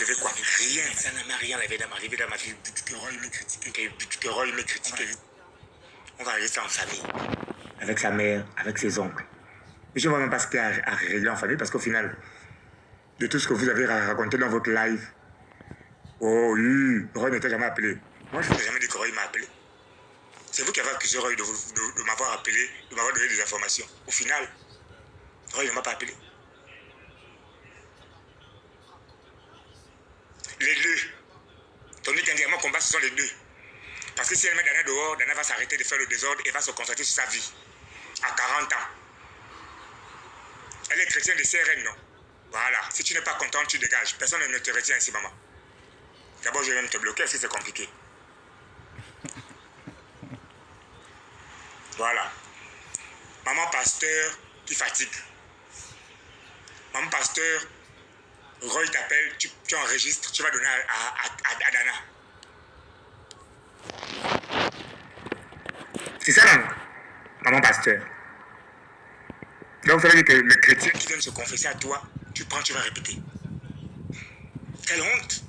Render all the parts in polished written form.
enlevé quoi? Rien. Ça n'a rien enlevé dans ma vie. Que Roy m'ait critiqué. On va rester en famille. Avec sa mère, avec ses oncles. Je ne vois même pas ce qu'il y a à régler en famille parce qu'au final, de tout ce que vous avez raconté dans votre live, oh oui, Roy ne t'a jamais appelé. Moi, je ne t'ai jamais dit que Roy m'a appelé. C'est vous qui avez accusé Roy de m'avoir appelé, de m'avoir donné des informations. Au final, Roy ne m'a pas appelé. Les deux. Ton dernièrement combat, ce sont les deux. Parce que si elle met Dana dehors, Dana va s'arrêter de faire le désordre et va se concentrer sur sa vie. À 40 ans. Elle est chrétienne de CRN, non? Voilà. Si tu n'es pas content, tu dégages. Personne ne te retient ici, maman. D'abord, je vais même te bloquer si c'est compliqué. Voilà. Maman pasteur qui fatigue. Maman pasteur, Roy t'appelle, tu enregistres, tu vas donner à Dana. C'est ça, non? Maman pasteur. Donc, ça veut dire que le chrétien qui vient se confesser à toi, tu prends, tu vas répéter. Quelle honte!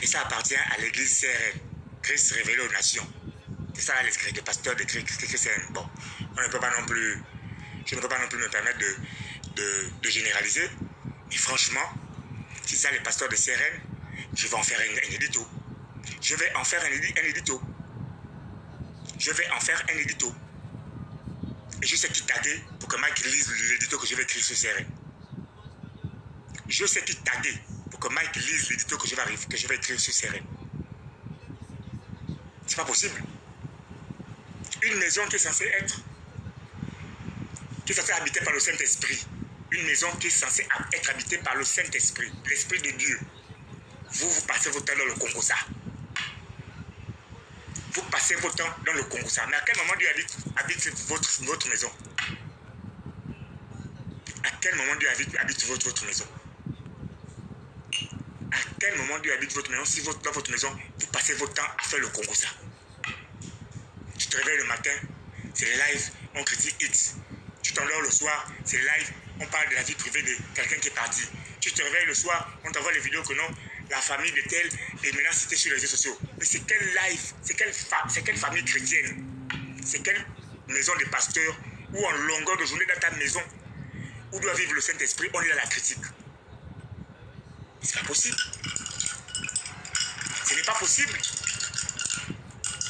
Et ça appartient à l'église CRN, Christ révélé aux nations. C'est ça l'esprit de pasteur de Christ. Bon, on ne peut pas non plus, je ne peux pas non plus me permettre de généraliser. Mais franchement, si ça les pasteurs de CRN, je vais en faire un édito. Je vais en faire un édito. Je vais en faire un édito. Et je sais qui taguer pour que Mike lise l'édito que je vais écrire sur CRN. Je sais qui taguer pour que Mike lise l'édito que je vais écrire sur CRN. C'est pas possible. Une maison qui est censée habitée par le Saint-Esprit. Une maison qui est censée être habitée par le Saint-Esprit, l'Esprit de Dieu. Vous passez votre temps dans le Congo, ça. Vous passez votre temps dans le Congo, ça. Mais à quel moment Dieu habite votre maison? À quel moment Dieu habite votre maison? À quel moment Dieu habite votre maison? Si dans votre maison, vous passez votre temps à faire le Congo, ça. Tu te réveilles le matin, c'est les lives, on critique X. Tu t'endors le soir, c'est les lives, on parle de la vie privée de quelqu'un qui est parti. Tu te réveilles le soir, on t'envoie les vidéos que non, la famille de tel est maintenant citée sur les réseaux sociaux. Mais c'est quel live? C'est quelle famille chrétienne? C'est quelle maison de pasteur où en longueur de journée dans ta maison, où doit vivre le Saint-Esprit, on est dans la critique? C'est pas possible. Ce n'est pas possible.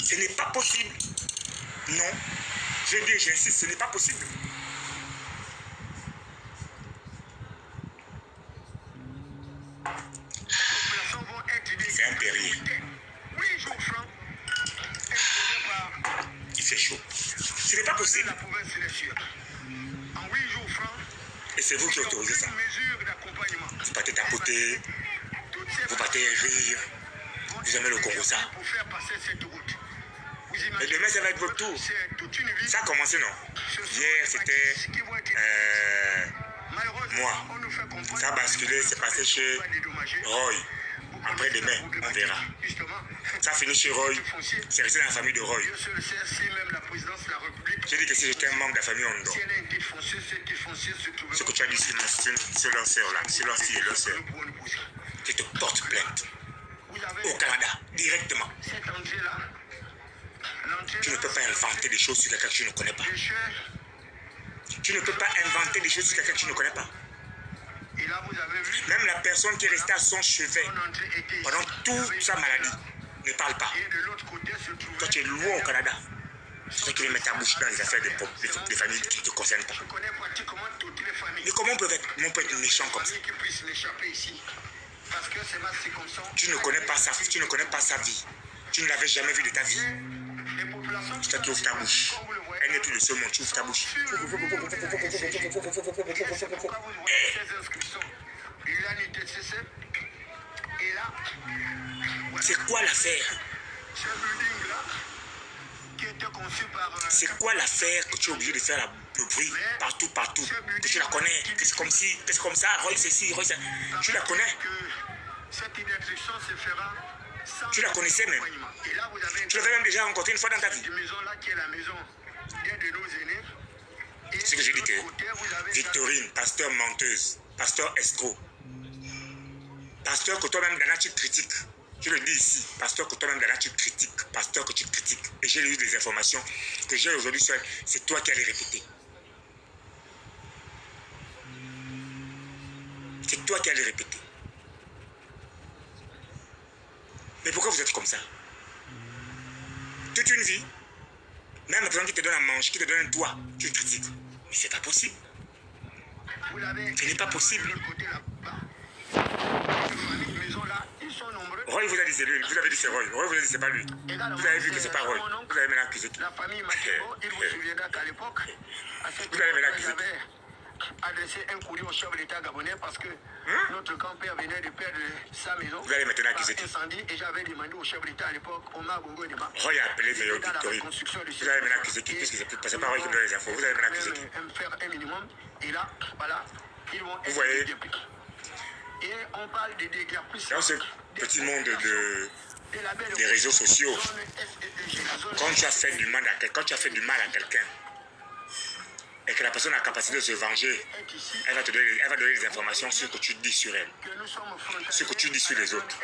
Ce n'est pas possible. Non. Je dis, j'insiste, ce n'est pas possible. C'est un péril. Il fait chaud. Ce n'est pas possible. Et c'est vous qui autorisez ça. Vous partez tapoter, vous partez rire, vous aimez le Congo, ça. Mais demain, ça va être votre tour. Ça a commencé, non? Hier, c'était moi. Ça a basculé, c'est passé chez Roy. Après demain, on verra. Ça finit chez Roy. C'est resté dans la famille de Roy. J'ai dit que si j'étais un membre de la famille Ondo, ce que tu as dit sur leur soeur là, sur leur fille et leur soeur, tu te portes plainte au Canada, directement. Tu ne peux pas inventer des choses sur quelqu'un que tu ne connais pas. Tu ne peux pas inventer des choses sur quelqu'un que tu ne connais pas. Même la personne qui est restée à son chevet pendant toute sa maladie ne parle pas. Toi, tu es loin au Canada. C'est ça qui met ta bouche dans les affaires des familles qui ne te concernent pas. Mais comment on peut être méchant comme ça? Tu ne connais pas sa vie. Tu ne l'avais jamais vu de ta vie. Toi, tu ouvres ta bouche. Elle n'est plus le seul monde, tu ouvres ta bouche. C'est quoi l'affaire? C'est quoi l'affaire que tu es obligé de faire le bruit partout? Que tu la connais, que c'est comme si, que c'est comme ça, Roy c'est ci, Roy c'est... Tu la connais? Tu la connaissais même. Tu l'avais même déjà rencontré une fois dans ta vie. C'est ce que j'ai dit que Victorine, pasteur menteuse, pasteur escroc, Pasteur que toi-même, Dana, tu critiques. Je le dis ici, pasteur que toi-même, Dana, tu critiques. Pasteur que tu critiques. Et j'ai eu des informations que j'ai aujourd'hui seul. C'est toi qui allais répéter. C'est toi qui allais répéter. Mais pourquoi vous êtes comme ça? Toute une vie, même la personne qui te donne à manger, qui te donne un toit, tu le critiques. Mais c'est pas possible. Ce n'est pas possible. Roy vous a dit c'est lui, vous avez dit c'est Roy. Roy vous a dit c'est pas lui. Vous avez vu que c'est pas Roy. Vous avez maintenant accusé qui? La famille Matteo, il vous souviendra qu'à l'époque, vous avez maintenant accusé qui? Adressé un courrier au chef de l'État gabonais parce que notre grand-père venait de perdre sa maison. Vous allez maintenant accuser qui? Incendie, et j'avais demandé au chef de l'État à l'époque, Omar Bongo Edema. Roy a appelé Veillot Victory. Vous allez maintenant accuser qui? Puisque c'est pas Roy qui me donne les infos. Vous allez maintenant accuser qui? Faire un minimum. Et là, voilà, ils vont vous voyez? Et on parle de dégâts plus. Dans ce petit monde des réseaux sociaux, quand tu as fait du mal à quelqu'un, et que la personne a la capacité de se venger, elle va donner des informations sur ce que tu dis sur elle, ce que tu dis sur les autres,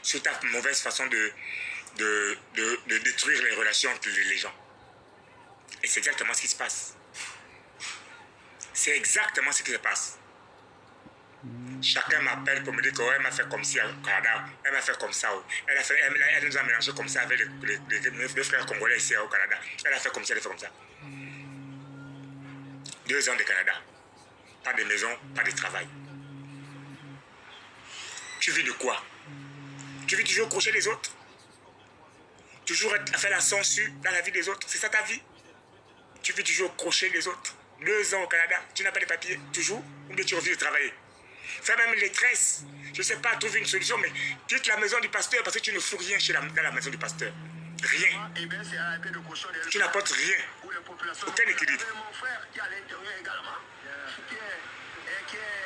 sur ta mauvaise façon de détruire les relations entre les gens. Et c'est exactement ce qui se passe. C'est exactement ce qui se passe. Chacun m'appelle pour me dire qu'elle m'a fait comme ci au Canada, elle m'a fait comme ça. Elle nous a mélangé comme ça avec les frères congolais ici au Canada. Elle a fait comme ça, elle a fait comme ça. 2 ans de Canada. Pas de maison, pas de travail. Tu vis de quoi? Tu vis toujours crocher les autres? Toujours à faire la censure dans la vie des autres? C'est ça ta vie? Tu vis toujours crocher les autres? 2 ans au Canada, tu n'as pas de papiers, toujours? Ou bien tu reviens de travailler? Fais même les tresses. Je ne sais pas, trouver une solution, mais quitte la maison du pasteur parce que tu ne fous rien dans la maison du pasteur. Rien. Tu n'apportes rien. Aucun équilibre.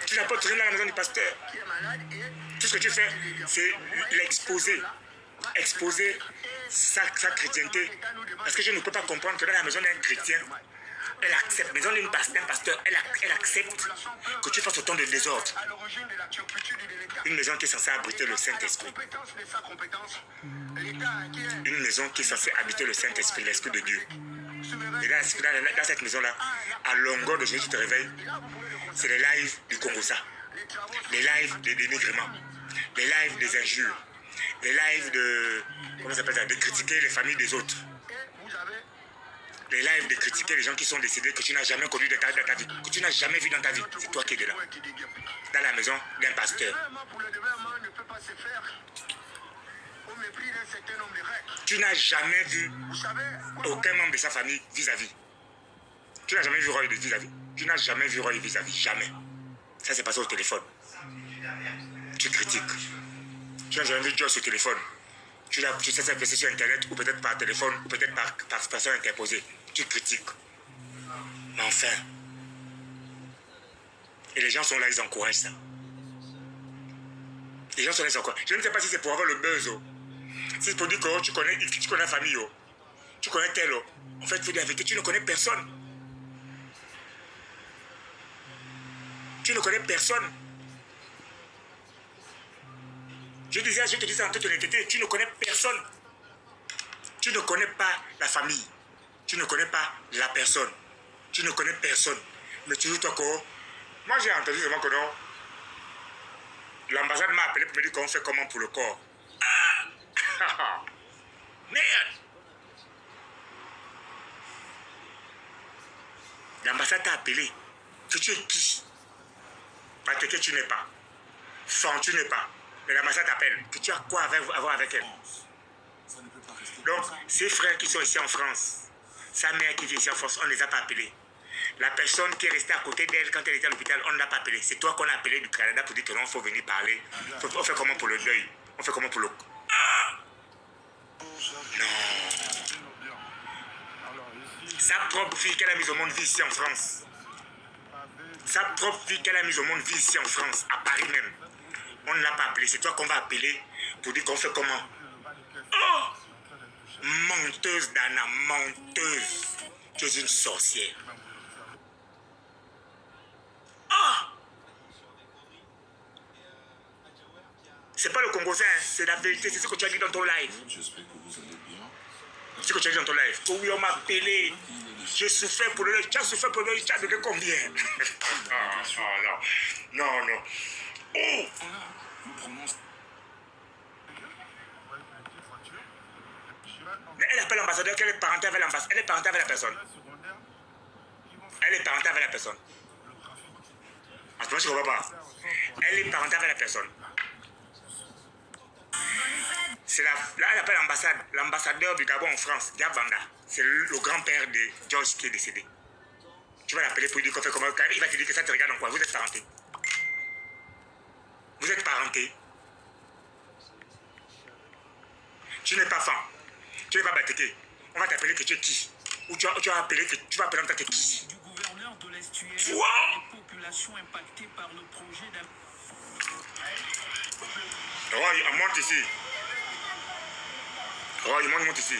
Tu n'apportes rien dans la maison du pasteur. Tout ce que tu fais, c'est l'exposer. Exposer sa chrétienté. Parce que je ne peux pas comprendre que dans la maison d'un chrétien, elle accepte, maison d'un pasteur, elle accepte que tu fasses autant de désordre. Une maison qui est censée abriter le Saint-Esprit. Une maison qui est censée habiter le Saint-Esprit, l'Esprit de Dieu. Et dans cette maison-là, à longueur de journée, tu te réveilles, c'est les lives du Congossa, les lives des dénigrements, les lives des injures, les lives de, comment ça s'appelle ça, de critiquer les familles des autres. Les lives de critiquer les gens qui sont décédés, que tu n'as jamais connus dans ta vie, que tu n'as jamais vu dans ta vie. C'est toi qui es là. Dans la maison d'un pasteur. Tu n'as jamais vu aucun membre de sa famille vis-à-vis. Tu n'as jamais vu Roy vis-à-vis. Tu n'as jamais vu Roy vis-à-vis. Jamais. Ça s'est passé au téléphone. Tu critiques. Tu n'as jamais vu Joyce au téléphone. Tu sais ça passer sur Internet ou peut-être par téléphone ou peut-être par personne interposée. Tu critiques. Mais enfin. Et les gens sont là, ils encouragent ça. Les gens sont là, ils encouragent. Je ne sais pas si c'est pour avoir le buzz. Si c'est pour dire que tu connais la famille. Tu connais tel. En fait, il faut dire la vérité, tu ne connais personne. Tu ne connais personne. Je te disais en toute honnêteté, tu ne connais personne. Tu ne connais pas la famille. Tu ne connais pas la personne. Tu ne connais personne. Mais toujours toi, moi j'ai entendu seulement que non. L'ambassade m'a appelé pour me dire qu'on fait comment pour le corps. Ah! Merde! L'ambassade t'a appelé. Que tu es qui? Parce que tu n'es pas. Fan, tu n'es pas. Mais l'ambassade t'appelle. Que tu as quoi à voir avec elle? Donc, ses frères qui sont ici en France, sa mère qui vit ici en France, on ne les a pas appelés. La personne qui est restée à côté d'elle quand elle était à l'hôpital, on ne l'a pas appelée. C'est toi qu'on a appelé du Canada pour dire que non, il faut venir parler. On fait comment pour le deuil? On fait comment pour le... Ah! Non. Sa propre fille qu'elle a mise au monde vit ici en France. Sa propre fille qu'elle a mise au monde vit ici en France, à Paris même. On ne l'a pas appelé. C'est toi qu'on va appeler pour dire qu'on fait comment? Oh! Menteuse, Dana, menteuse. Tu es une sorcière. Oh! C'est pas le Congolais, hein, c'est la vérité, c'est ce que tu as dit dans ton live. J'espère que vous allez bien. C'est ce que tu as dit dans ton live. Oh oui, on m'a appelé. Je souffrais pour le... Tu as souffert pour le... Tu as donné combien? Ah, non. Non, non. Oh! Voilà, nous prenons... Mais elle appelle l'ambassadeur qu'elle est parentée avec l'ambassadeur. Elle est parentée avec la personne. Elle est parentée avec la personne. En ce moment, je ne comprends pas. Elle est parentée avec la personne. C'est là, elle appelle l'ambassadeur du Gabon en France, Diabanda. C'est le grand-père de George qui est décédé. Tu vas l'appeler pour lui dire qu'on fait comment. Il va te dire que ça te regarde en quoi. Vous êtes parenté. Vous êtes parenté. Tu n'es pas fan. Tu n'es pas Batéké. On va t'appeler que tu es qui. Ou tu vas appeler que tu vas appeler en tant que qui. Du gouverneur de l'estuaire, Wow. les populations impactées par le projet d'un... Roy, on monte ici. Roy, monte ici.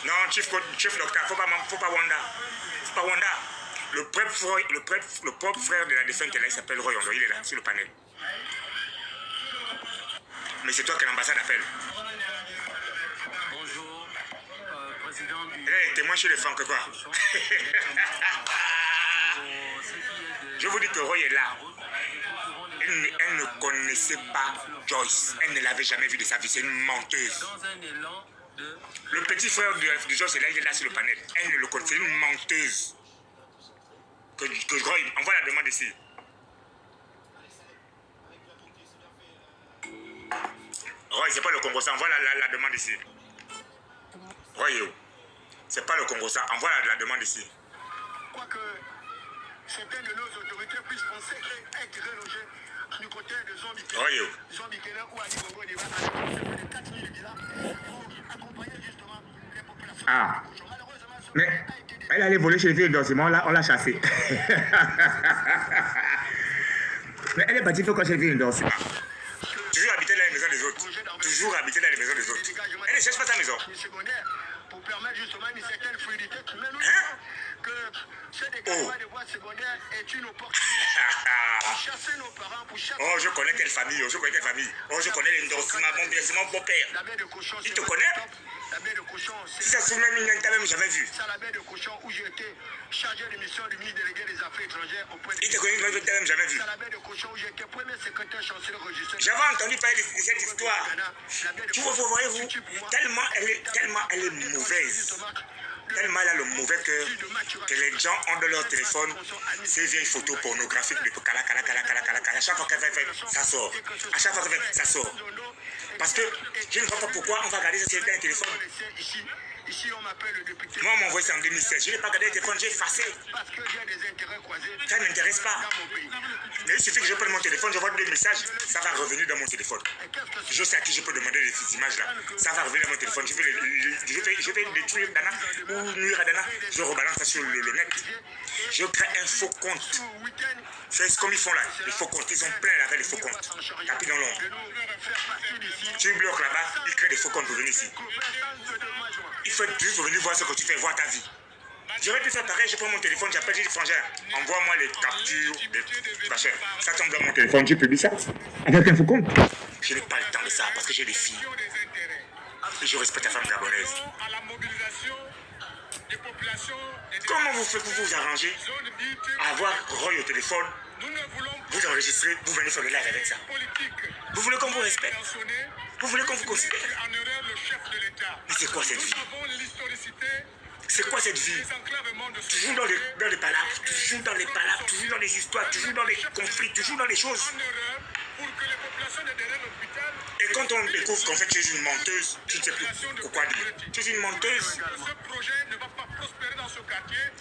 Non, Chief Docteur, faut pas Wanda. Faut pas Wanda. Le propre frère de la défunte, là, il s'appelle Roy Ondo. Il est là, sur le panel. Mais c'est toi que l'ambassade appelle. Bonjour, président du... Elle est témoin chez les femmes que quoi. Je vous dis que Roy est là. Elle ne connaissait pas Joyce. Elle ne l'avait jamais vue de sa vie. C'est une menteuse. Dans un élan de... Le petit frère de Joyce est là, il est là sur le panel. Elle ne le connaissait. C'est une menteuse. Que Roy envoie la demande ici. Roy, c'est pas le Congo, ça envoie la demande ici. Roy, c'est pas le Congo, ça envoie la demande ici. Quoique certaines de nos autorités puissent penser être relogées du côté de Zombie-Kela ou à Dibogo, il va aller 4 000 villas pour accompagner justement les populations. Ah. Malheureusement, Mais elle allait voler chez les filles d'Orsimo, on l'a chassée. Mais elle est partie faire quoi chez les filles d'Orsimo? Toujours habiter dans les maisons des autres. Toujours habiter dans les maisons des autres. Elle ne cherche pas sa maison. Pour permettre justement une certaine fluidité. Mais nous Hein? que ce dégagement de voies secondaires est une opportunité pour chasser nos parents, pour chasser... Oh, je connais telle famille, je connais telle famille. Oh, je connais les Ndorsima, c'est mon beau-père. La baie de cochon, Il te connaît? La baie de cochon, Si ça se souvient, il t'a même jamais vu. c'est la baie de cochon où j'ai été chargé de mission du ministre délégué des Affaires étrangères auprès de... Il te connaît, il t'a même jamais vu. C'est la baie de cochon où j'ai été premier secrétaire chancelier registré... J'avais entendu parler de cette histoire. Tu vois, vous voyez, vous, tellement elle est mauvaise. Tellement elle a le mauvais cœur que les gens ont dans leur téléphone ces vieilles photos pornographiques de cala. À chaque fois qu'elle fait, ça sort. À chaque fois qu'elle fait, ça sort. Parce que je ne vois pas pourquoi on va garder ça sur le téléphone. Ici, on m'appelle le député. Moi, on m'a envoyé ça en 2016. Je n'ai pas gardé le téléphone, j'ai effacé. Parce que j'ai des intérêts croisés. Ça ne m'intéresse pas. Dans mon pays. Mais il suffit que je prenne mon téléphone, je vois des messages, ça va revenir dans mon téléphone. Je sais à qui je peux demander ces images-là. Ça va revenir dans mon téléphone. Je vais détruire Dana ou nuire à Dana. Je rebalance ça sur le net. Je crée un faux compte. C'est comme ils font là. Les faux comptes. Ils ont plein là avec les faux comptes. Tapis dans l'ombre. Tu bloques là-bas, ils créent des faux comptes pour venir ici. Il faut juste venir voir ce que tu fais, voir ta vie. J'aurais pu faire pareil, je prends mon téléphone, j'appelle, j'ai dit frangin, envoie-moi les captures des machins. Ça tombe dans mon téléphone, tu publies ça avec un faux compte. Je n'ai pas le temps de ça parce que j'ai des filles. Et je respecte la femme gabonaise. Comment vous faites pour vous arranger à avoir Roy au téléphone, vous enregistrez, vous venez faire le live avec ça. Vous voulez qu'on vous respecte? Vous voulez qu'on vous considère? Mais c'est quoi cette vie? C'est quoi cette vie? Toujours dans les palabres, toujours dans les palabres, toujours dans les histoires, toujours dans les conflits, toujours dans les choses. Et quand on découvre qu'en fait tu es une menteuse, tu ne sais plus pourquoi dire. Tu es une menteuse.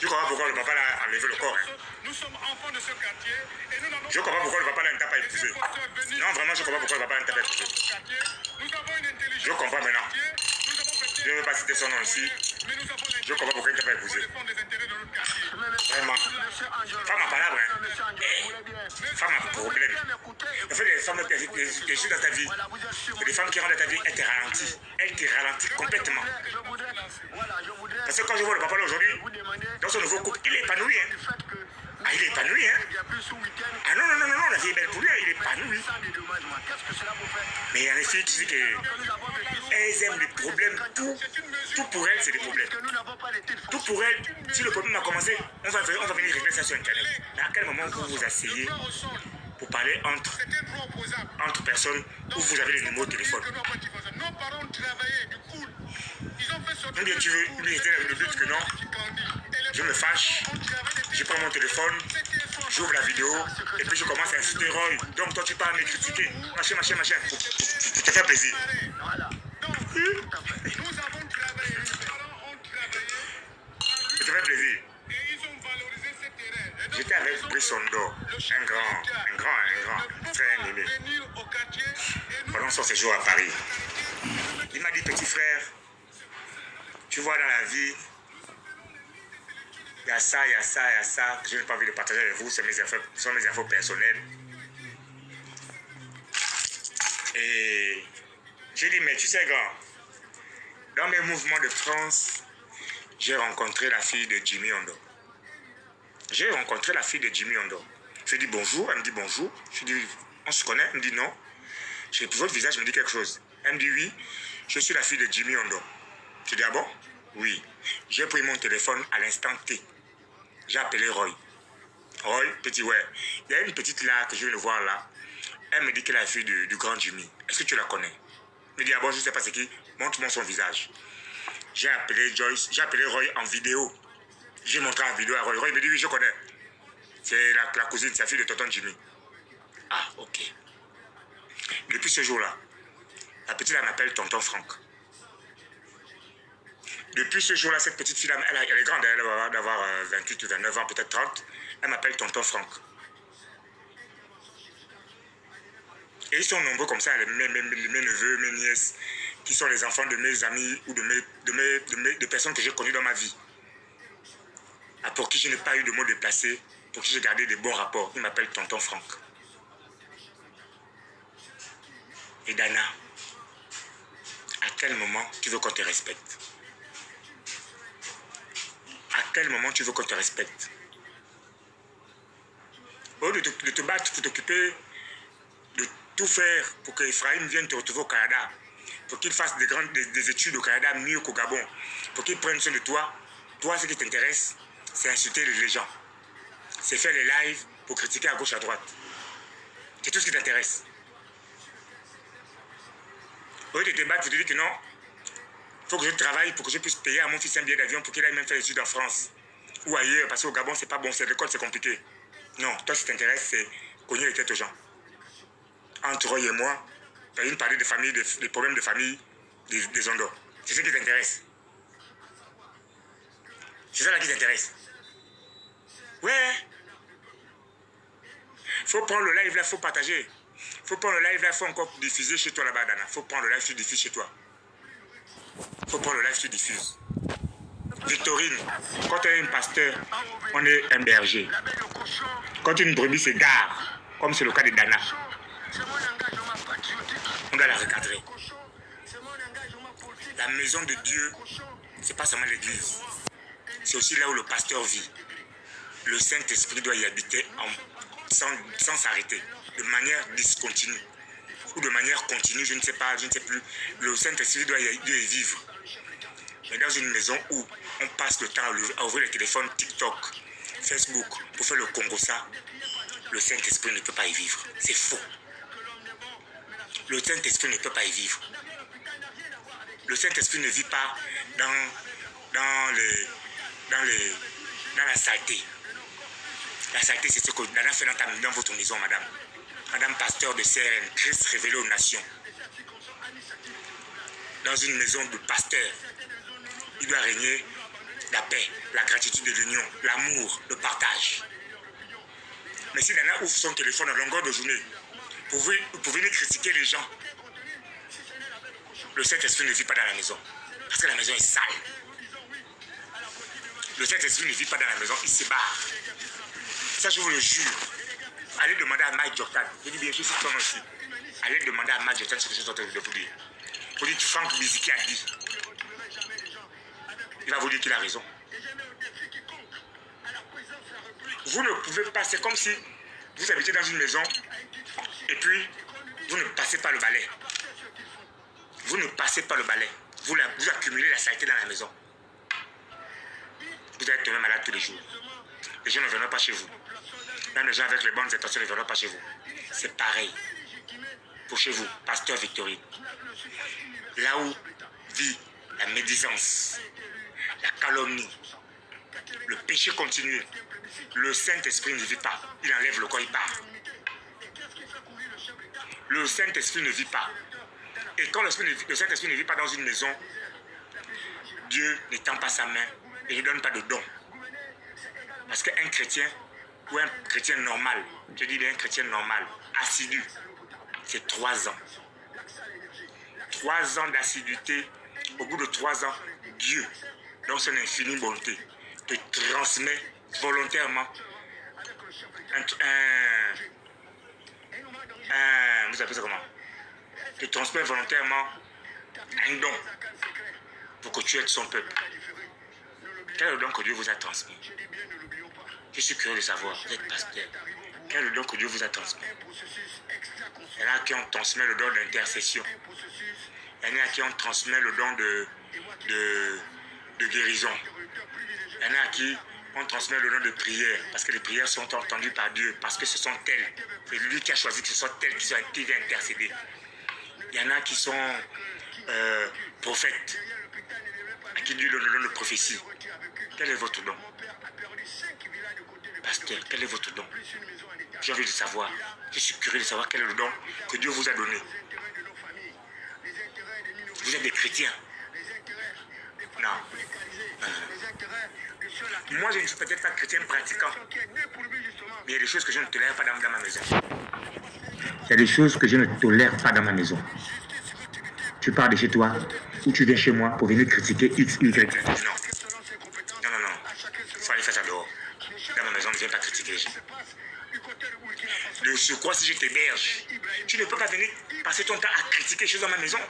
Je comprends pas pourquoi le papa a enlevé le corps. Hein. Je comprends pas pourquoi le papa ne t'a pas épousé. Non, vraiment, je comprends pourquoi le papa ne t'a pas épousé. Je comprends maintenant. Je ne veux pas citer son nom ici. Je comprends pourquoi il ne t'a pas épousé. Vraiment. Femme à palabre, hein. Femme à problème. En fait, les femmes qui sont dans ta vie, les femmes qui rentrent dans ta vie, elles te ralentissent. Elles te ralentissent complètement. Parce que quand je vois le papa là aujourd'hui, dans son nouveau couple, il est épanoui. Hein. Ah, il est épanoui, hein. Ah non, la vie est belle pour lui, il est épanoui. Mais il y a des filles qui disent qu'elles aiment les problèmes. Tout pour elles, c'est des problèmes. Tout pour elles, si le problème a commencé, on va venir régler ça sur Internet. Mais à quel moment vous vous asseyez pour parler entre personnes où vous avez les numéros de téléphone? Ou bien tu veux lui aider le but que non, je me fâche, je prends mon téléphone, j'ouvre la vidéo et puis je commence à insulter Roy. Donc toi tu pars me critiquer, machin. Pour te faire plaisir. Pour te faire plaisir. J'étais avec Brissondo, un grand frère aimé, pendant son séjour à Paris. Il m'a dit, petit frère, tu vois dans la vie, il y a ça, que je n'ai pas envie de partager avec vous, ce sont mes infos personnelles. Et j'ai dit, mais tu sais, grand, dans mes mouvements de France, j'ai rencontré la fille de Jimmy Ondo. Je lui dis bonjour, elle me dit bonjour. Je lui dis, on se connaît? Elle me dit non. J'ai vu votre visage, me dit quelque chose. Elle me dit oui, je suis la fille de Jimmy Ondo. Je dis ah bon? Oui. J'ai pris mon téléphone à l'instant T. J'ai appelé Roy. Roy, petit ouais. Il y a une petite là que je viens de voir là. Elle me dit qu'elle est la fille du grand Jimmy. Est-ce que tu la connais? Elle me dit ah bon, je ne sais pas c'est qui. Montre-moi son visage. J'ai appelé Joyce, j'ai appelé Roy en vidéo. J'ai montré la vidéo à Roy. Roy me dit oui, je connais. C'est la cousine, c'est la fille de tonton Jimmy. Ah, ok. Depuis ce jour-là, la petite elle m'appelle tonton Franck. Depuis ce jour-là, cette petite fille, elle est grande, elle va d'avoir 28 ou 29 ans, peut-être 30. Elle m'appelle tonton Franck. Et ils sont nombreux comme ça, mes neveux, mes nièces, qui sont les enfants de mes amis ou de personnes que j'ai connues dans ma vie. Pour qui je n'ai pas eu de mots déplacés, pour qui j'ai gardé des bons rapports. Il m'appelle tonton Franck. Et Dana, à quel moment tu veux qu'on te respecte? À quel moment tu veux qu'on te respecte? Au lieu de te battre pour t'occuper, de tout faire pour que Ephraim vienne te retrouver au Canada, pour qu'il fasse des études au Canada mieux qu'au Gabon, pour qu'il prenne soin de toi, ce qui t'intéresse, c'est insulter les gens. C'est faire les lives pour critiquer à gauche, à droite. C'est tout ce qui t'intéresse. Au lieu de te battre pour te dire que non, il faut que je travaille pour que je puisse payer à mon fils un billet d'avion pour qu'il aille même faire des études en France ou ailleurs, parce qu'au Gabon, c'est pas bon, c'est l'école, c'est compliqué. Non, toi, ce qui t'intéresse, c'est cogner les têtes aux gens. Entre Roy et moi, tu as une partie de famille, des problèmes de famille des Ondo. C'est ce qui t'intéresse. C'est ça là qui t'intéresse. Ouais. Faut prendre le live là, faut partager. Faut prendre le live là, faut encore diffuser chez toi là-bas, Dana. Faut prendre le live, tu diffuses chez toi. Faut prendre le live, tu diffuses. Victorine, quand tu es un pasteur, on est un berger. Quand une brebis s'égare, comme c'est le cas de Dana, on doit la recadrer. La maison de Dieu, c'est pas seulement l'église. C'est aussi là où le pasteur vit. Le Saint-Esprit doit y habiter sans s'arrêter, de manière discontinue. Ou de manière continue, je ne sais plus. Le Saint-Esprit doit y vivre. Mais dans une maison où on passe le temps à ouvrir les téléphones TikTok, Facebook, pour faire le Congo-ça, le Saint-Esprit ne peut pas y vivre. C'est faux. Le Saint-Esprit ne peut pas y vivre. Le Saint-Esprit ne vit pas dans la saleté. La saleté, c'est ce que Dana fait dans votre maison, madame. Madame pasteur de CRN, Christ révélé aux nations. Dans une maison de pasteur, il doit régner la paix, la gratitude de l'union, l'amour, le partage. Mais si Dana ouvre son téléphone à longueur de journée pour venir critiquer les gens, le Saint-Esprit ne vit pas dans la maison. Parce que la maison est sale. Le Saint-Esprit ne vit pas dans la maison, il se barre. Ça, je vous le jure. Allez demander à Mike Jordan. Je dis bien, je suis ton aussi. Allez demander à Mike Jordan ce que je suis en train de vous dire. Vous dites Franck Biziki a dit. Il va vous dire qu'il a raison. Vous ne pouvez pas, c'est comme si vous habitez dans une maison puis, vous ne passez pas le balai. Vous ne passez pas le balai. Vous accumulez la saleté dans la maison. Vous allez tomber malade tous les jours. Les gens ne viendront pas chez vous. Même les gens avec les bonnes intentions ne viendront pas chez vous. C'est pareil. Pour chez vous, pasteur Victorine. Là où vit la médisance, la calomnie, le péché continu, le Saint-Esprit ne vit pas. Il enlève le corps, il part. Le Saint-Esprit ne vit pas. Et quand le Saint-Esprit ne vit pas dans une maison, Dieu n'étend pas sa main et ne donne pas de don. Parce qu'un chrétien, ou un chrétien normal, je dis bien un chrétien normal, assidu, c'est 3 ans. 3 ans d'assiduité. Au bout de 3 ans, Dieu, dans son infinie bonté, te transmet volontairement vous appelez ça comment? Te transmet volontairement un don pour que tu aides son peuple. Quel est le don que Dieu vous a transmis? Je suis curieux de savoir, vous êtes pasteur. Quel est le don que Dieu vous a transmis? Il y en a qui ont transmis le don d'intercession. Il y en a qui ont transmis le don de guérison. Il y en a qui ont transmis le don de prière, parce que les prières sont entendues par Dieu, parce que ce sont elles. C'est lui qui a choisi que ce soit elles qui viennent intercéder. Il y en a qui sont prophètes, à qui Dieu donne le don de prophétie. Quel est votre don? Pasteur, quel est votre don? J'ai envie de savoir. Je suis curieux de savoir quel est le don que Dieu vous a donné. Vous êtes des chrétiens? Non. Moi, je ne suis peut-être pas chrétien pratiquant. Mais il y a des choses que je ne tolère pas dans ma maison. Il y a des choses que je ne tolère pas dans ma maison. Tu pars de chez toi ou tu viens chez moi pour venir critiquer X, Y, Z. Non. Non. Il faut aller faire ça dehors. Dans ma maison, ne viens pas critiquer les gens. De surcroît, si je t'héberge, tu ne peux pas venir passer ton temps à critiquer les choses dans ma maison.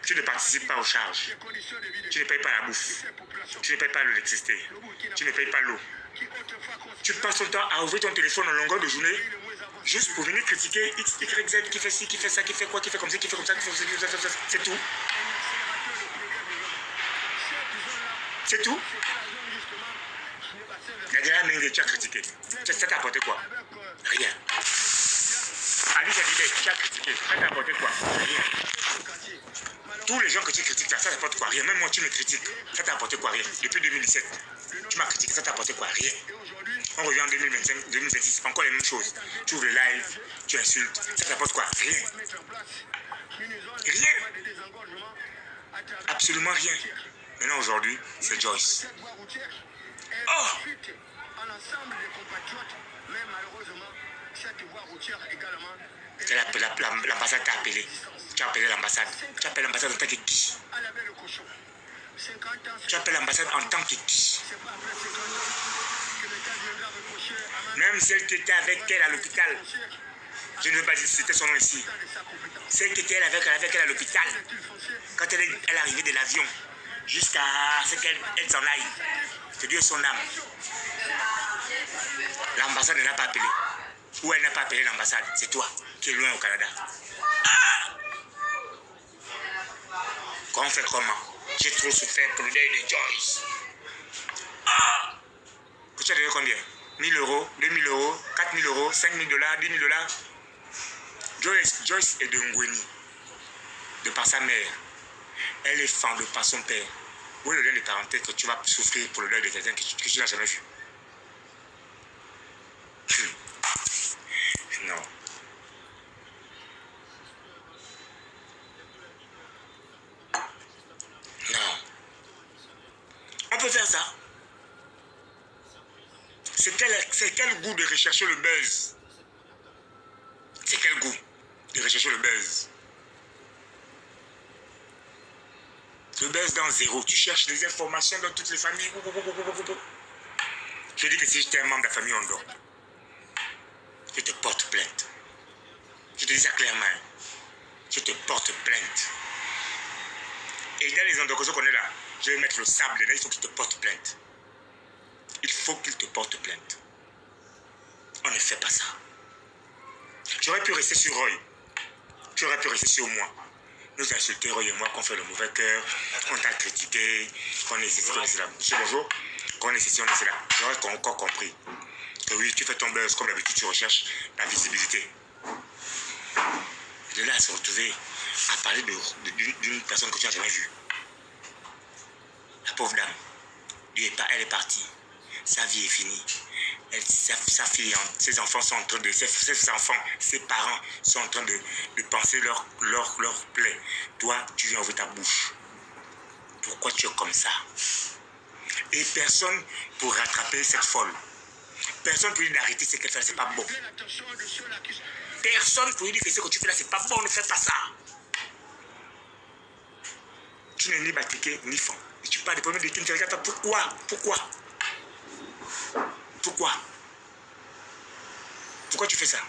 Tu ne participes pas aux charges. Tu ne payes pas la bouffe. Tu ne payes pas l'électricité. Tu ne payes pas l'eau. Tu passes ton temps à ouvrir ton téléphone en longueur de journée juste pour venir critiquer X, Y, Z, qui fait ci, qui fait ça, qui fait quoi, qui fait comme ça, qui fait comme ça, qui fait comme ça. C'est tout. C'est tout. La dernière main que tu as critiqué, ça t'a apporté quoi? Rien. Ali Zadibé, tu as critiqué, ça t'a apporté quoi? Rien. Tous les gens que tu critiques, ça t'apporte quoi? Rien. Même moi, tu me critiques, ça t'a apporté quoi? Rien. Depuis 2017, tu m'as critiqué, ça t'a apporté quoi? Rien. On revient en 2025, 2026, encore les mêmes choses. Tu ouvres le live, tu insultes, ça t'apporte quoi? Rien. Rien. Absolument rien. Maintenant, aujourd'hui, c'est Joyce. Oh! L'ambassade t'a appelé. Tu as appelé l'ambassade. Tu appelles l'ambassade en tant que qui? Tu appelles l'ambassade en tant que qui? Même celle qui était avec elle à l'hôpital. Je ne veux pas citer son nom ici. Celle qui était avec elle à l'hôpital. Quand elle est arrivée de l'avion, jusqu'à ce qu'elle s'en aille. Que Dieu son âme. L'ambassade ne l'a pas appelé. Ou elle n'a pas appelé l'ambassade. C'est toi qui es loin au Canada. Ah! Qu'on fait comment? J'ai trop souffert pour le deuil de Joyce. Ah! Tu as donné combien? 1000 euros, 2000 euros, 4000 euros, 5000 $, 10 000 $. Joyce est de Ngweni, de par sa mère. Elle est fan de par son père. Où est le lien de parenté que tu vas souffrir pour le deuil de quelqu'un que tu n'as jamais vu? Non. Non. On peut faire ça. C'est quel goût de rechercher le buzz? C'est quel goût de rechercher le buzz? Le buzz dans zéro. Tu cherches des informations dans toutes les familles. Je dis que si j'étais un membre de la famille Ondo, je te porte plainte. Je te dis ça clairement. Je te porte plainte. Et dans les endroits qu'on est là, je vais mettre le sable dedans, il faut qu'il te porte plainte. Il faut qu'il te porte plainte. On ne fait pas ça. Tu aurais pu rester sur Roy. Tu aurais pu rester sur moi. Nous insulter, Roy et moi, qu'on fait le mauvais cœur, on t'a critiqué, qu'on est ceci, qu'on est cela. Monsieur, bonjour. Qu'on est ceci, on est cela. J'aurais encore compris que oui, tu fais ton buzz, comme d'habitude, tu recherches la visibilité. De là à se retrouver à parler d'une personne que tu n'as jamais vue. La pauvre dame, elle est partie. Sa vie est finie. Sa fille, ses enfants sont en train de... Ses enfants, ses parents sont en train de penser leur plaie. Toi, tu viens ouvrir ta bouche. Pourquoi tu es comme ça? Et personne pour rattraper cette folle. Personne pour lui dire d'arrêter ce qu'elle fait, c'est pas bon. Personne pour lui dire que ce que tu fais là, c'est pas bon, ne fais pas ça. Tu n'es ni batiqué, ni fond. Et tu parles des problèmes de qui ne te regarde pas. Pourquoi tu fais ça?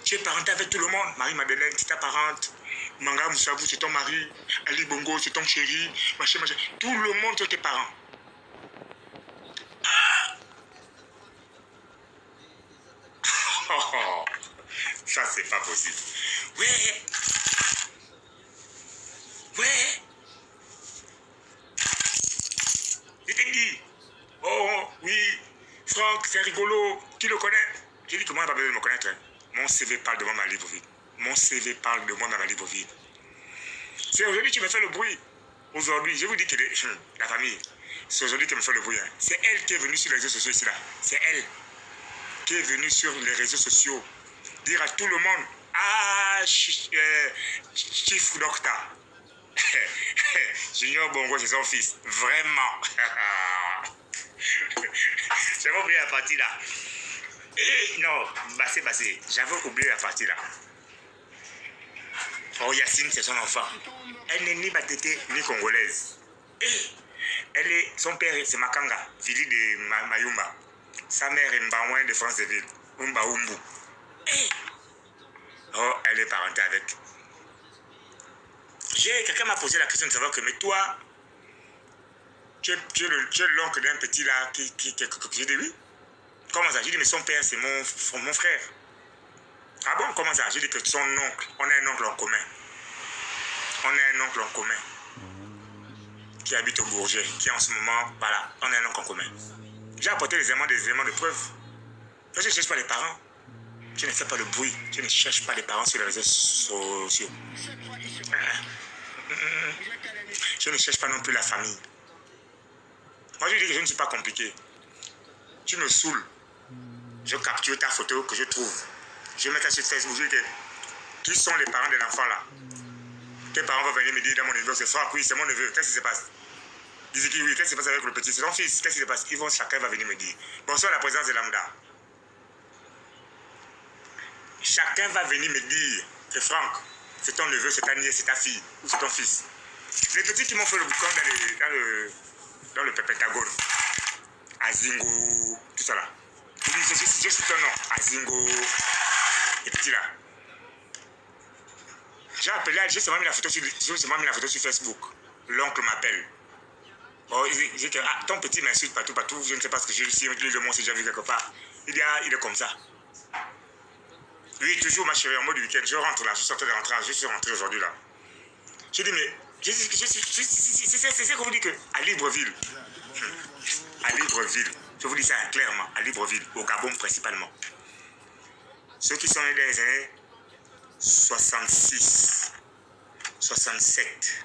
Tu es parenté avec tout le monde. Marie-Madeleine, c'est ta parente. Manga Moussabou, c'est ton mari. Ali Bongo, c'est ton chéri. Machin. Tout le monde sont tes parents. Oh, ça, c'est pas possible. Ouais. Je t'ai dit. Oh, oui. Franck, c'est rigolo. Qui le connaît? J'ai dit que moi, il n'a pas besoin de me connaître. Mon CV parle de moi, ma libre vie. Mon CV parle de moi, ma libre vie. C'est aujourd'hui que tu me fais le bruit. Aujourd'hui, je vous dis que la famille, c'est aujourd'hui qu'elle me fait le bruit. Hein. C'est elle qui est venue sur les réseaux sociaux ici, là. C'est elle qui est venue sur les réseaux sociaux dire à tout le monde, ah, Chief Doctor. Junior Bongo, c'est son fils. Vraiment. J'avais oublié la partie là. Et non, Bassé. J'avais oublié la partie là. Oh, Yacine, c'est son enfant. Elle n'est ni batété ni congolaise. Et son père, c'est Makanga, Vili de Mayumba. Sa mère est Mbaouin de France-Ville. Umbaumbu. Oh, elle est parentée avec. Quelqu'un m'a posé la question de savoir que, mais toi, tu es l'oncle d'un petit là qui j'ai dit oui. Comment ça? J'ai dit, mais son père, c'est mon frère. Ah bon, comment ça? J'ai dit que son oncle, on a un oncle en commun. Qui habite au Bourget, qui en ce moment, voilà, on a un oncle en commun. J'ai apporté des éléments de preuve. Je ne cherche pas les parents. Tu ne fais pas le bruit. Tu ne cherches pas les parents sur les réseaux sociaux. Je ne cherche pas non plus la famille. Moi, je dis que je ne suis pas compliqué. Tu me saoules. Je capture ta photo que je trouve. Je mets ça sur Facebook. Je dis que qui sont les parents de l'enfant là? Tes parents vont venir me dire dans mon niveau, c'est Franck, oui, c'est mon neveu. Qu'est-ce qui se passe? Ils disent oui, qu'est-ce qui se passe avec le petit? C'est son fils. Qu'est-ce qui se passe? Chacun va venir me dire. Bonsoir la présence de Lambda. Chacun va venir me dire que Franck, c'est ton neveu, c'est ta nièce, c'est ta fille, ou c'est ton fils. Les petits qui m'ont fait le boucan dans le Pentagone, Azingo, tout ça là. Je suis ton nom, Azingo, les petits là. J'ai appelé, j'ai seulement mis la photo sur Facebook. L'oncle m'appelle. Oh, il dit que ton petit m'insulte partout, je ne sais pas ce que j'ai lu, si le mot s'est déjà vu quelque part. Il dit, il est comme ça. Oui, toujours ma chérie, en mode week-end, je rentre là, je suis sorti de rentrer, je suis rentré aujourd'hui là. Je dis, mais, c'est ce qu'on vous dit que, à Libreville, je vous dis ça clairement, à Libreville, au Gabon principalement, ceux qui sont nés dans les années 66, 67,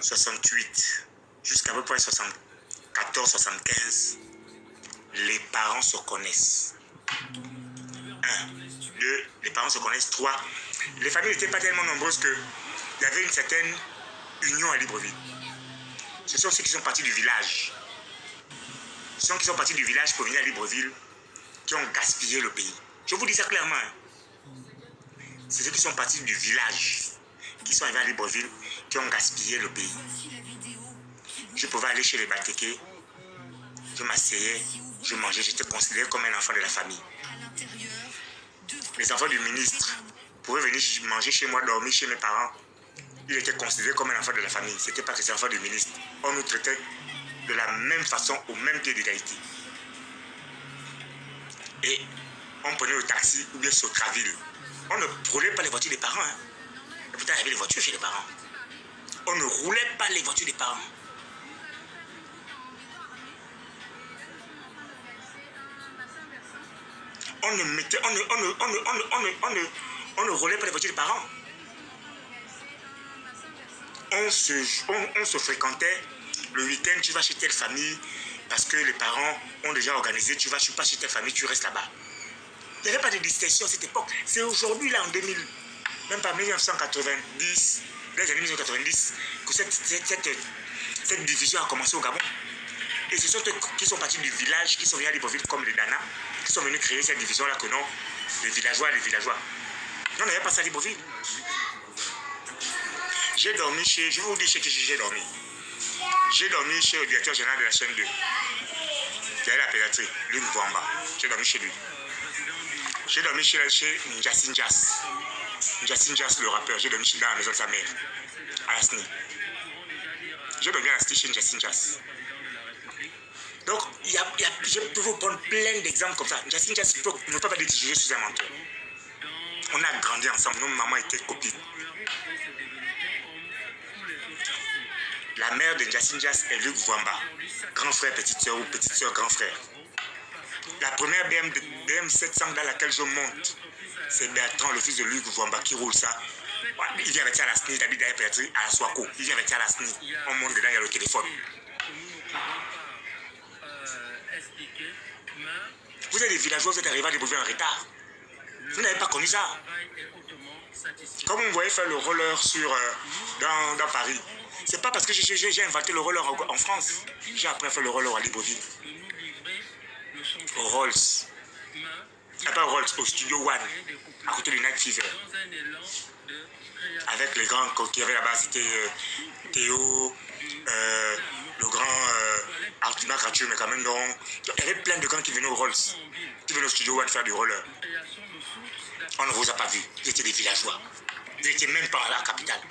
68, jusqu'à peu près 74, 75, les parents se connaissent. 1, 2, les parents se connaissent. 3, les familles n'étaient pas tellement nombreuses qu'il y avait une certaine union à Libreville. Ce sont ceux qui sont partis du village. Ce sont ceux qui sont partis du village pour venir à Libreville qui ont gaspillé le pays. Je vous dis ça clairement. C'est ceux qui sont partis du village, qui sont arrivés à Libreville, qui ont gaspillé le pays. Je pouvais aller chez les Batékés, je m'asseyais, je mangeais, j'étais considéré comme un enfant de la famille. Les enfants du ministre pouvaient venir manger chez moi, dormir chez mes parents. Ils étaient considérés comme un enfant de la famille. Ce n'était pas que ces enfants du ministre. On nous traitait de la même façon, au même pied d'égalité. Et on prenait le taxi ou bien Sotraville. On ne roulait pas les voitures des parents. Hein. Et pourtant, il y avait les voitures chez les parents. On ne roulait pas les voitures des parents. On ne roulait pas les voitures des parents. On se fréquentait. Le week-end, tu vas chez telle famille parce que les parents ont déjà organisé. Tu vas pas chez telle famille, tu restes là-bas. Il n'y avait pas de distinction à cette époque. C'est aujourd'hui, là, en 2000, même pas 1990, les années 1990, que cette division a commencé au Gabon. Et ce sont eux qui sont partis du village, qui sont venus à Libreville comme les Dana, qui sont venus créer cette division-là que non, les villageois. Non, on n'avait pas ça à Libreville. J'ai dormi chez, je vais vous dire chez qui j'ai dormi. J'ai dormi chez le directeur général de la chaîne 2, qui est la pédiatrie, Luc Vouamba. J'ai dormi chez lui. J'ai dormi chez Njassin Jas. Njassin Jas, le rappeur. J'ai dormi dans la maison de sa mère, à la SNI. J'ai dormi à la SNI chez Njassin Jas. Donc, je peux vous prendre plein d'exemples comme ça. Njassin Jas ne peut pas dire que je suis un menteur. On a grandi ensemble. Nos mamans étaient copines. La mère de Njassin Jas est Luc Vouamba. Grand frère, petite soeur ou petite soeur, grand frère. La première BM 700 dans laquelle je monte, c'est Bertrand, le fils de Luc Vouamba, qui roule ça. Il vient avec ça à la SNI, il habite derrière à la Swako. Il vient avec ça à la SNI. On monte dedans, il y a le téléphone. Vous êtes des villageois, vous êtes arrivés à Libreville en retard. Vous n'avez pas connu ça. Comme on voyait faire le roller dans Paris. C'est pas parce que j'ai inventé le roller en France. J'ai appris à faire le roller à Libreville. Au Rolls. Pas au Rolls, au Studio One, à côté du Night Fever. Avec les grands qui avaient là-bas, c'était Théo, le grand Arthur Kratu, mais quand même non. Il y avait plein de grands qui venaient au Rolls, qui venaient au Studio One faire du roller. On ne vous a pas vu, vous étiez des villageois. Vous n'étiez même pas à la capitale.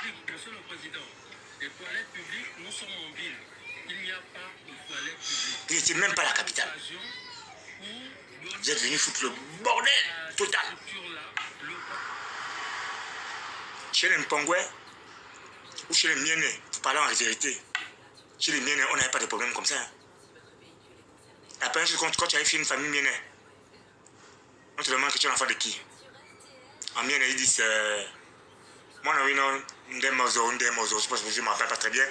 Vous n'étiez même pas à la capitale. Vous êtes venus foutre le bordel total. Chez les Mpongwe ou chez les Miennes, vous parlez en vérité. Chez les Miennes, on n'avait pas de problème comme ça. La première chose, quand tu arrives chez une famille Mienne, on te demande que tu es l'enfant de qui. En Mienne, ils disent moi, non, Ndemozo, je pense que je ne me rappelle pas très bien.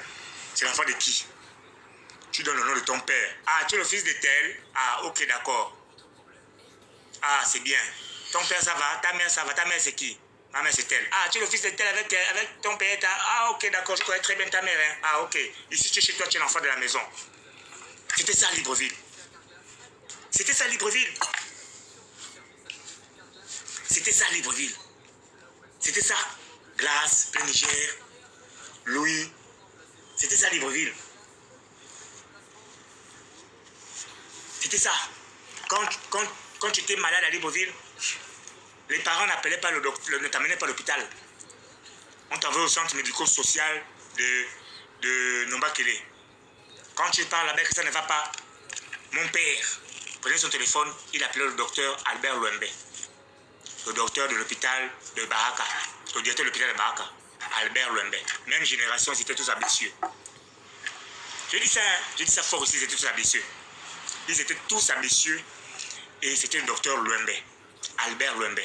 C'est l'enfant de qui? Tu donnes le nom de ton père. Ah, tu es le fils de tel. Ah, ok, d'accord. Ah, c'est bien. Ton père, ça va. Ta mère, ça va. Ta mère, c'est qui? Ma mère, c'est tel. Ah, tu es le fils de tel avec ton père. Ah, ok, d'accord. Je connais très bien ta mère. Hein. Ah, ok. Ici, tu es chez toi, tu es l'enfant de la maison. C'était ça, Libreville. C'était ça, Libreville. C'était ça, Libreville. C'était ça. Glace, Plein Niger, Louis. C'était ça, Libreville. C'était ça. Quand tu étais malade à Libreville, les parents n'appelaient pas le docteur, ne t'amenaient pas à l'hôpital. On t'envoyait au centre médico-social de Nombakele. Quand tu parles là-bas que ça ne va pas, mon père prenait son téléphone, il appelait le docteur Albert Luembe, le docteur de l'hôpital de Baraka, le directeur de l'hôpital de Baraka, Albert Luembe. Même génération, ils étaient tous ambitieux. Je dis ça fort aussi, ils étaient tous ambitieux. Ils étaient tous ambitieux et c'était le docteur Luembe, Albert Luembe,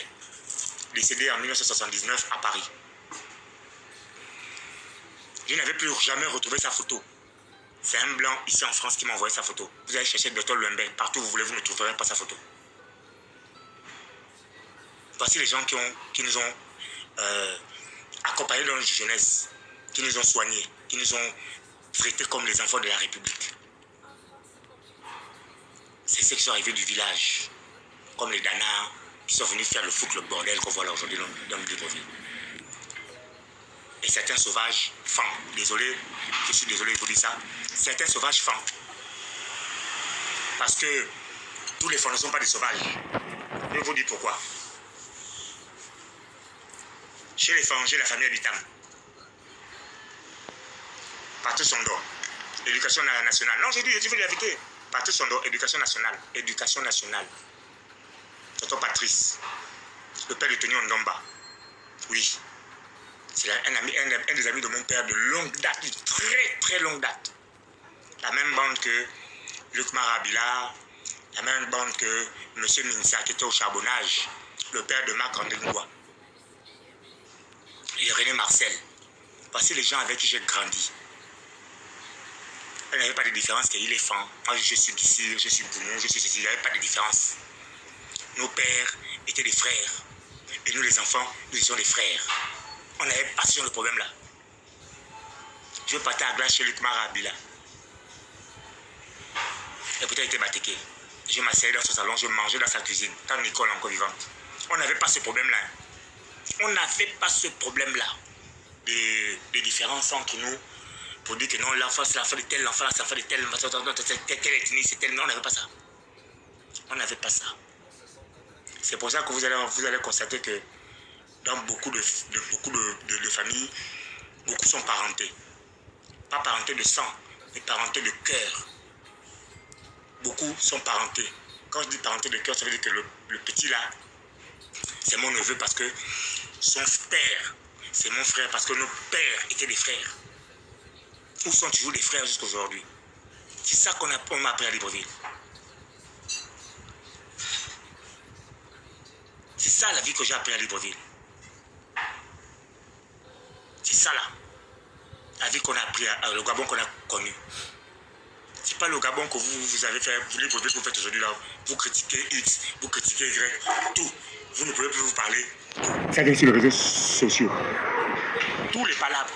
décédé en 1979 à Paris. Je n'avais plus jamais retrouvé sa photo. C'est un blanc ici en France qui m'a envoyé sa photo. Vous allez chercher le docteur Luembe, partout où vous voulez, vous ne trouverez pas sa photo. Voici les gens qui nous ont accompagnés dans notre jeunesse, qui nous ont soignés, qui nous ont traités comme les enfants de la République. C'est ceux qui sont arrivés du village, comme les Dana, qui sont venus faire le foot, le bordel qu'on voit là aujourd'hui dans le Libreville. Et certains sauvages fans, désolé, je suis désolé de vous dire ça, certains sauvages fans. Parce que tous les fans ne sont pas des sauvages. Je vais vous dire pourquoi. Chez les fans, j'ai la famille Habitam. Partout sont d'or. Éducation nationale. Non, j'ai dit la vérité. Patrice Sondo, éducation nationale. Éducation nationale. Tonton Patrice, le père de Tony Ondomba. Oui. C'est un des amis de mon père de longue date, de très très longue date. La même bande que Luc Marabila, la même bande que M. Minsa qui était au charbonnage, le père de Marc André Ngoua. Et René Marcel. Voici les gens avec qui j'ai grandi. Il n'y avait pas de différence qu'il est fan. Moi, je suis d'ici, je suis Bounon, je suis ici. Il n'y avait pas de différence. Nos pères étaient des frères. Et nous, les enfants, nous étions des frères. On n'avait pas ce genre de problème-là. Je partais à glace chez Luc Marabila. Et peut-être il était Batéké. Je m'asseyais dans son salon, je mangeais dans sa cuisine, quand Nicole est encore vivante. On n'avait pas ce problème-là. On n'avait pas ce problème-là. Des différences entre nous. Pour dire que non, l'enfant c'est l'enfant de tel, l'enfant c'est l'enfant de tel, telle ethnie, c'est tel. Non, on n'avait pas ça. On n'avait pas ça. C'est pour ça que vous allez constater que dans beaucoup de familles, beaucoup sont parentés. Pas parentés de sang, mais parentés de cœur. Beaucoup sont parentés. Quand je dis parentés de cœur, ça veut dire que le petit là, c'est mon neveu parce que son père, c'est mon frère parce que nos pères étaient des frères. Ou sont toujours des frères jusqu'à aujourd'hui. C'est ça qu'on m'a appris à Libreville. C'est ça la vie que j'ai appris à Libreville. C'est ça là. La vie qu'on a appris, le Gabon qu'on a connu. C'est pas le Gabon que vous avez fait, vous Libreville que vous faites aujourd'hui là. Vous critiquez X, vous critiquez Y, tout. Vous ne pouvez plus vous parler. Ça vient sur les réseaux sociaux. Tous les palabres.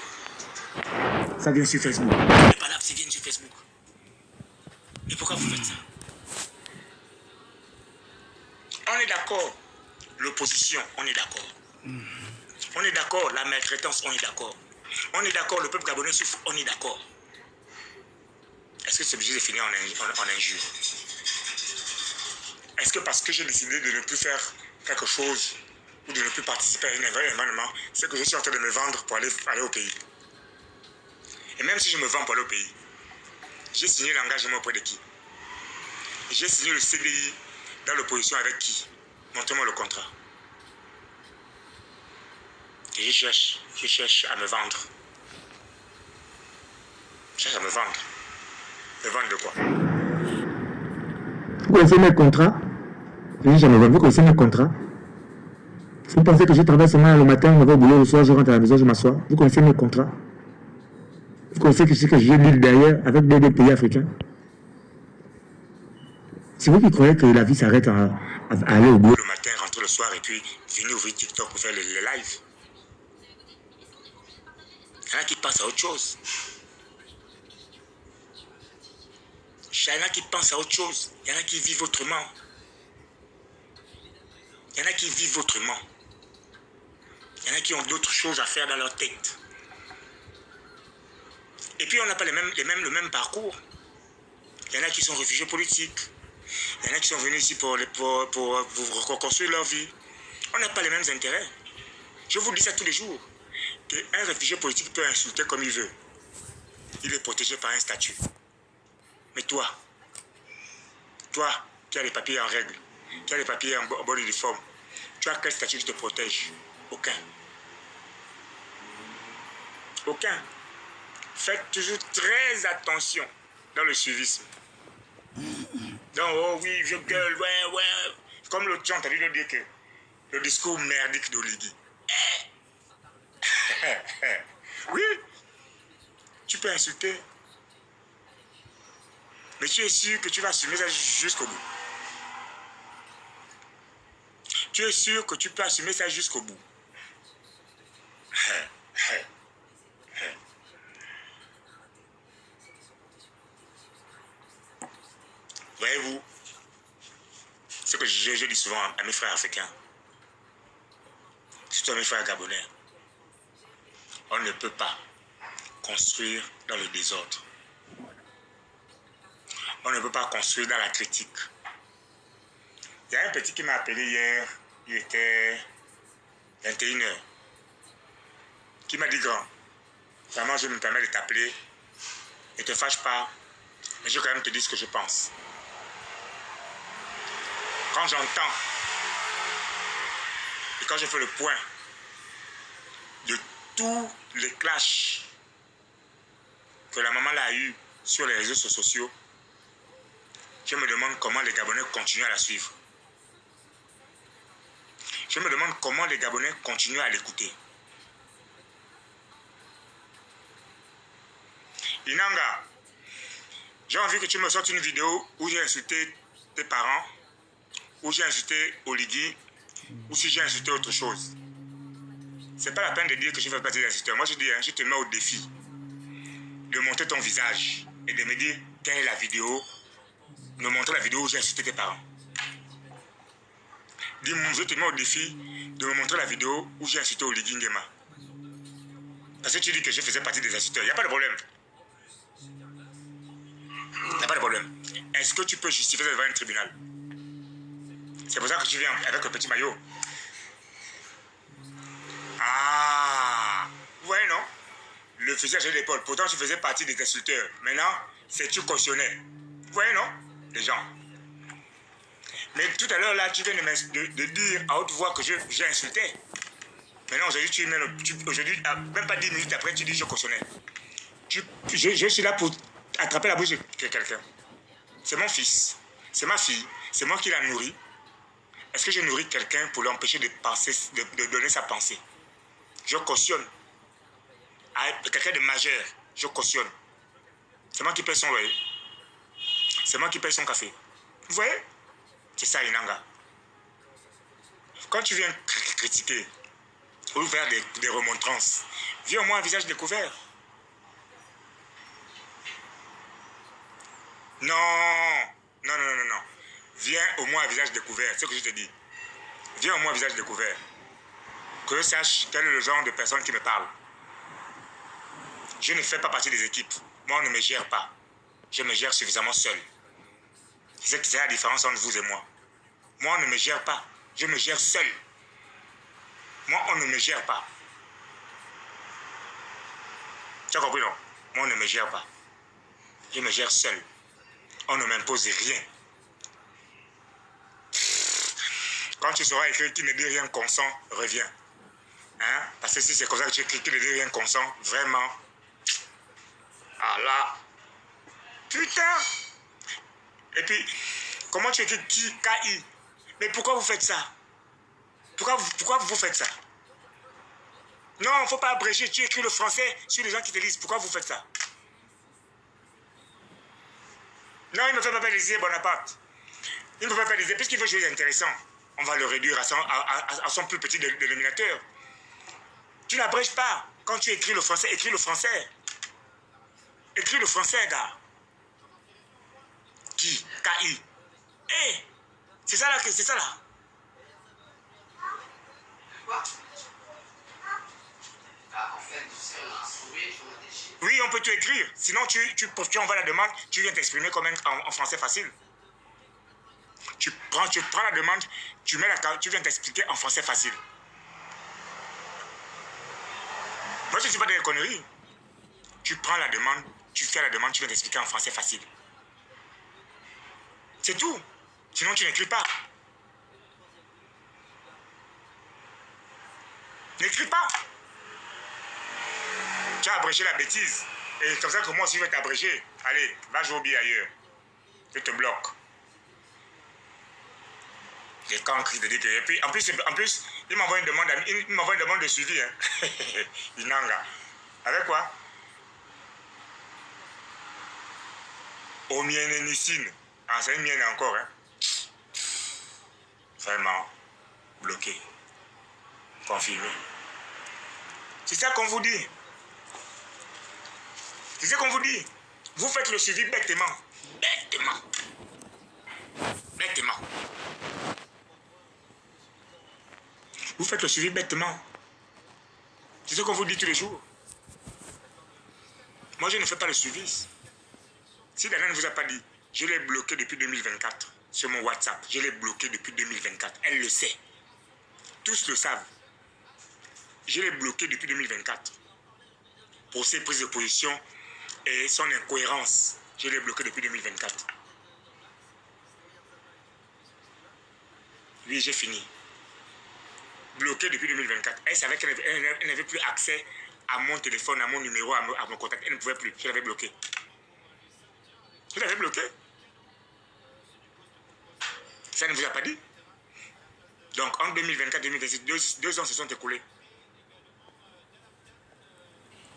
Ça vient sur Facebook. Les palabres, ça vient sur Facebook. Et pourquoi vous faites ça? On est d'accord. L'opposition, on est d'accord. On est d'accord. La maltraitance, on est d'accord. On est d'accord. Le peuple gabonais souffre, on est d'accord. Est-ce que c'est obligé de finir en injure? Est-ce que parce que j'ai décidé de ne plus faire quelque chose ou de ne plus participer à un événement, c'est que je suis en train de me vendre pour aller au pays? Et même si je me vends pour aller au pays, j'ai signé l'engagement auprès de qui? J'ai signé le CDI dans l'opposition avec qui? Montrez-moi le contrat. Et je cherche à me vendre. Je cherche à me vendre. Me vendre de quoi? Vous connaissez mes contrats? Vous connaissez mes contrats? Si vous pensez que je travaille seulement le matin, je vais au boulot, le soir, je rentre à la maison, je m'assois. Vous connaissez mes contrats? Vous connaissez que j'ai mis derrière avec des pays africains? C'est vous qui croyez que la vie s'arrête à aller au boulot le matin, rentrer le soir et puis venir ouvrir TikTok pour faire les lives? Il y en a qui pensent à autre chose. Il y en a qui pensent à autre chose. Il y en a qui vivent autrement. Il y en a qui vivent autrement. Il y en a qui ont d'autres choses à faire dans leur tête. Et puis on n'a pas le même parcours. Il y en a qui sont réfugiés politiques. Il y en a qui sont venus ici pour reconstruire leur vie. On n'a pas les mêmes intérêts. Je vous dis ça tous les jours. Qu'un réfugié politique peut insulter comme il veut. Il est protégé par un statut. Mais toi qui as les papiers en règle, qui as les papiers en bonne uniforme, tu as quel statut qui te protège? Aucun. Aucun. Faites toujours très attention dans le suivisme. Donc, oh oui, je gueule, ouais. Comme l'autre gens, t'as dit dire que le discours merdique d'Oligui. Oui, tu peux insulter. Mais tu es sûr que tu vas assumer ça jusqu'au bout. Tu es sûr que tu peux assumer ça jusqu'au bout. Voyez-vous, ce que je dis souvent à mes frères africains, surtout à mes frères gabonais, on ne peut pas construire dans le désordre. On ne peut pas construire dans la critique. Il y a un petit qui m'a appelé hier, il était 21h, qui m'a dit, grand, vraiment je me permets de t'appeler Ne te fâche pas, mais je vais quand même te dire ce que je pense. Quand j'entends et quand je fais le point de tous les clashs que la maman a eu sur les réseaux sociaux, je me demande comment les Gabonais continuent à la suivre. Je me demande comment les Gabonais continuent à l'écouter. Inanga, j'ai envie que tu me sortes une vidéo où j'ai insulté tes parents, où j'ai insulté Oligui, ou si j'ai insulté autre chose. C'est pas la peine de dire que je fais partie des insulteurs. Moi je dis, je te mets au défi de montrer ton visage et de me dire quelle est la vidéo, de montrer la vidéo où j'ai insulté tes parents. Dis-moi, je te mets au défi de me montrer la vidéo où j'ai insulté Oligui Nguema. Parce que tu dis que je faisais partie des insulteurs. Il n'y a pas de problème. Il n'y a pas de problème. Est-ce que tu peux justifier ça devant un tribunal? C'est pour ça que tu viens avec le petit maillot. Ah, ouais, non? Le fusil à l'épaule. Pourtant, tu faisais partie des insulteurs. Maintenant, c'est tu cautionnais. Ouais, non? Les gens. Mais tout à l'heure, là, tu viens de dire à haute voix que j'ai insulté. Maintenant, aujourd'hui, même pas 10 minutes après, tu dis je cautionnais. Je suis là pour attraper la bouche de quelqu'un. C'est mon fils. C'est ma fille. C'est moi qui la nourris. Est-ce que je nourris quelqu'un pour l'empêcher de penser, de donner sa pensée? Je cautionne. Quelqu'un de majeur, je cautionne. C'est moi qui paye son loyer. C'est moi qui paye son café. Vous voyez? C'est ça, Inanga. Quand tu viens critiquer ou faire des remontrances, viens au moins un visage découvert. Non. Viens au moins un visage découvert, c'est ce que je te dis. Viens au moins un visage découvert. Que je sache quel est le genre de personne qui me parle. Je ne fais pas partie des équipes. Moi, on ne me gère pas. Je me gère suffisamment seul. C'est la différence entre vous et moi. Moi, on ne me gère pas. Je me gère seul. Moi, on ne me gère pas. Tu as compris, non? Moi, on ne me gère pas. Je me gère seul. On ne m'impose rien. Quand tu sauras écrire qui ne dit rien consent, reviens. Hein? Parce que si c'est comme ça que tu écris qui ne dit rien consent, vraiment. Ah là. Putain. Et puis, comment tu écris KI? Mais pourquoi vous faites ça? Pourquoi vous faites ça? Non, il ne faut pas abréger. Tu écris le français sur les gens qui te lisent. Pourquoi vous faites ça? Non, il ne me fait pas pénaliser Bonaparte. Il ne me fait pas pénaliser puisqu'il veut jouer intéressant. On va le réduire à son plus petit dénominateur. Tu n'abrèges pas. Quand tu écris le français, écris le français. Écris le français, gars. Qui? KI. Eh, c'est ça là, c'est ça là. Oui, on peut tout écrire. Sinon, tu envoies la demande, tu viens t'exprimer comme en français facile. Tu prends la demande, tu viens t'expliquer en français facile. Moi, je ne dis pas des conneries. Tu prends la demande, tu fais la demande, tu viens t'expliquer en français facile. C'est tout. Sinon, tu n'écris pas. N'écris pas. Tu as abrégé la bêtise. Et comme ça que moi aussi je vais t'abréger. Allez, va jouer au billet ailleurs. Je te bloque. J'ai cancre de dire que... Et puis, en plus, il m'envoie une demande de suivi. Hein. Inanga. Avec quoi? Omiénénicine. Ah, c'est une mienne encore. Hein. Vraiment. Bloqué. Confirmé. C'est ça qu'on vous dit. C'est ce qu'on vous dit. Vous faites le suivi bêtement. Bêtement. Bêtement. Vous faites le suivi bêtement. C'est ce qu'on vous dit tous les jours. Moi, je ne fais pas le suivi. Si Dana ne vous a pas dit, je l'ai bloqué depuis 2024 sur mon WhatsApp. Je l'ai bloqué depuis 2024. Elle le sait. Tous le savent. Je l'ai bloqué depuis 2024. Pour ses prises de position et son incohérence. Je l'ai bloqué depuis 2024. Oui, j'ai fini. Bloqué depuis 2024. Elle savait qu'elle n'avait plus accès à mon téléphone, à mon numéro, à mon contact. Elle ne pouvait plus. Je l'avais bloqué. Je l'avais bloqué. Ça ne vous a pas dit? Donc, en 2024-2026, 2 ans se sont écoulés.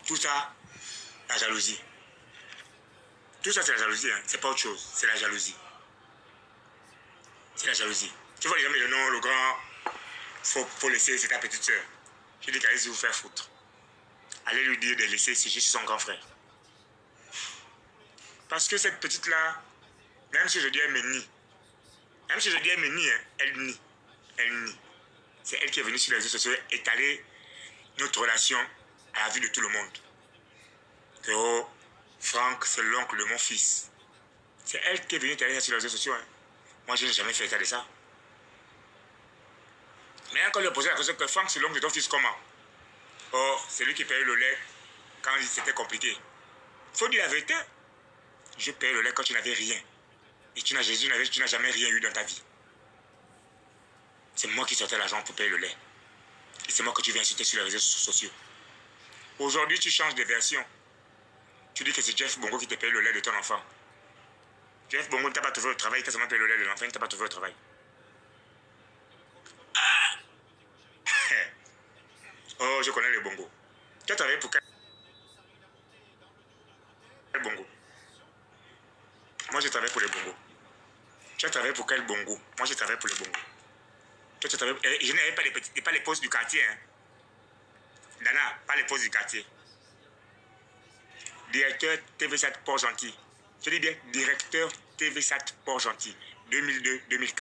Tout ça, la jalousie. Tout ça, c'est la jalousie. Hein. C'est pas autre chose. C'est la jalousie. C'est la jalousie. Tu vois les gens, le nom, le grand, faut laisser, c'est ta petite soeur. Je dis qu'allez vous faire foutre. Allez lui dire de laisser siéger sur son grand frère. Parce que cette petite-là, même si je dis elle me nie, même si je dis elle me nie, hein, elle nie. Elle nie. C'est elle qui est venue sur les réseaux sociaux étaler notre relation à la vue de tout le monde. Que oh, Franck, c'est l'oncle de mon fils. C'est elle qui est venue étaler ça sur les réseaux sociaux. Hein. Moi, je n'ai jamais fait état de ça. Mais quand on lui a posé la question que Franck, c'est l'oncle de ton fils, comment? Oh, c'est lui qui payait le lait quand c'était compliqué. Il faut dire la vérité. Je payais le lait quand tu n'avais rien. Et tu n'as jamais rien eu dans ta vie. C'est moi qui sortais l'argent pour payer le lait. Et c'est moi que tu viens insulter sur les réseaux sociaux. Aujourd'hui, tu changes de version. Tu dis que c'est Jeff Bongo qui te paye le lait de ton enfant. Jeff Bongo ne t'a pas trouvé au travail, il t'a seulement payé le lait de l'enfant, il ne t'a pas trouvé au travail. Ah! Oh, je connais les Bongo. Tu as travaillé pour quel Bongo? Moi, je travaille pour les Bongo. Tu as travaillé pour quel Bongo? Moi, je travaille pour les Bongo. Toi, tu travailles... Je n'avais pas les postes du quartier. Hein. Dana, pas les postes du quartier. Directeur TV7 Port-Gentil. Je dis bien directeur TV7 Port-Gentil. 2002-2004.